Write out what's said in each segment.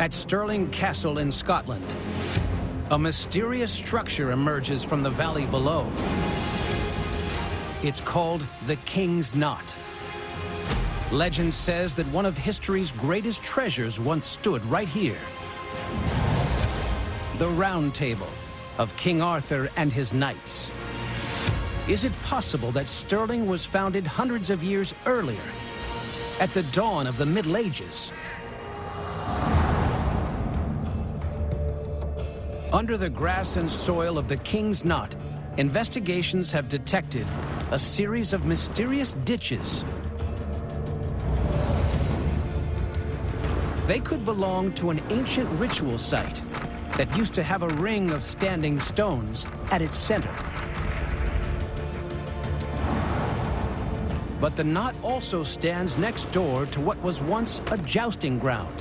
At Stirling Castle in Scotland, a mysterious structure emerges from the valley below. It's called the King's Knot. Legend says that one of history's greatest treasures once stood right here. The Round Table of King Arthur and his knights. Is it possible that Stirling was founded hundreds of years earlier, at the dawn of the Middle Ages? Under the grass and soil of the King's Knot, investigations have detected a series of mysterious ditches. They could belong to an ancient ritual site that used to have a ring of standing stones at its center. But the knot also stands next door to what was once a jousting ground.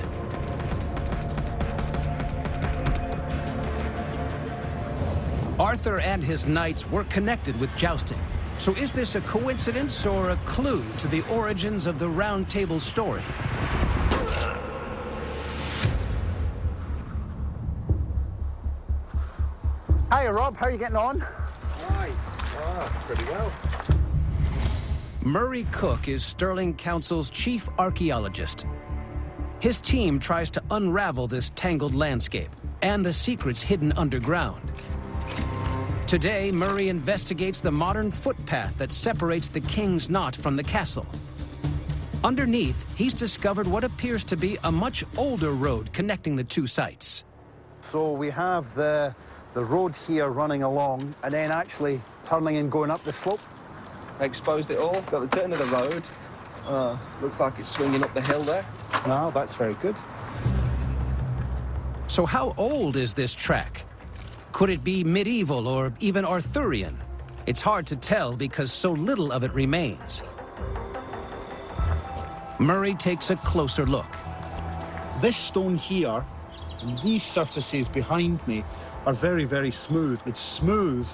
Arthur and his knights were connected with jousting. So is this a coincidence or a clue to the origins of the Round Table story? Hiya, Rob. How are you getting on? Hi. Pretty well. Murray Cook is Stirling Council's chief archaeologist. His team tries to unravel this tangled landscape and the secrets hidden underground. Today, Murray investigates the modern footpath that separates the King's Knot from the castle. Underneath, he's discovered what appears to be a much older road connecting the two sites. So we have the road here running along and then actually turning and going up the slope. Exposed it all. Got the turn of the road. Looks like it's swinging up the hill there. No, that's very good. So how old is this track? Could it be medieval or even Arthurian? It's hard to tell because so little of it remains. Murray takes a closer look. This stone here and these surfaces behind me are very, very smooth. It's smooth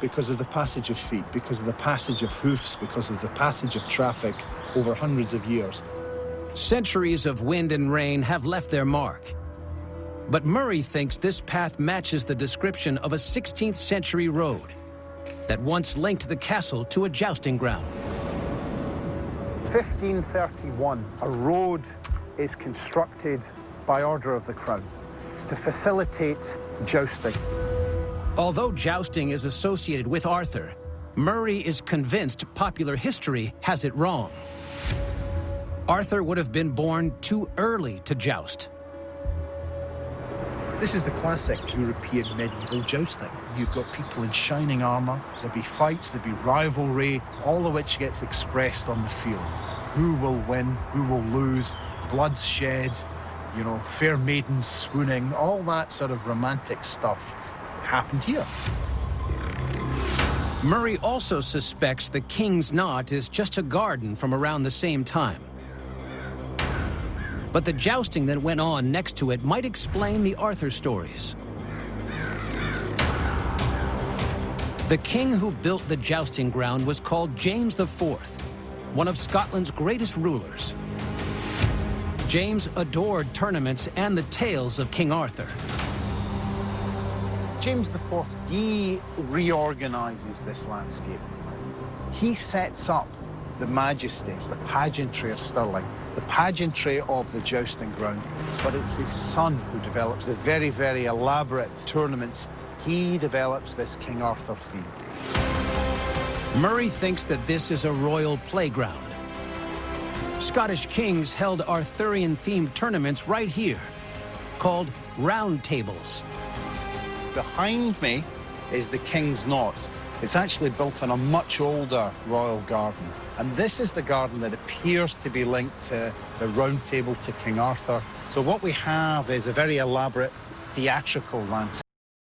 because of the passage of feet, because of the passage of hoofs, because of the passage of traffic over hundreds of years. Centuries of wind and rain have left their mark. But Murray thinks this path matches the description of a 16th century road that once linked the castle to a jousting ground. 1531, a road is constructed by order of the crown. It's to facilitate jousting. Although jousting is associated with Arthur, Murray is convinced popular history has it wrong. Arthur would have been born too early to joust. This is the classic European medieval jousting. You've got people in shining armour, there'll be fights, there'll be rivalry, all of which gets expressed on the field. Who will win, who will lose, blood's shed, you know, fair maidens swooning, all that sort of romantic stuff happened here. Murray also suspects the King's Knot is just a garden from around the same time. But the jousting that went on next to it might explain the Arthur stories. The king who built the jousting ground was called James IV, one of Scotland's greatest rulers. James adored tournaments and the tales of King Arthur. James IV, he reorganises this landscape. He sets up the majesty, the pageantry of Stirling, the pageantry of the jousting ground, but it's his son who develops the very, very elaborate tournaments. He develops this King Arthur theme. Murray thinks that this is a royal playground. Scottish kings held Arthurian-themed tournaments right here, called round tables. Behind me is the King's Knot. It's actually built on a much older royal garden. And this is the garden that appears to be linked to the Round Table to King Arthur. So what we have is a very elaborate theatrical landscape.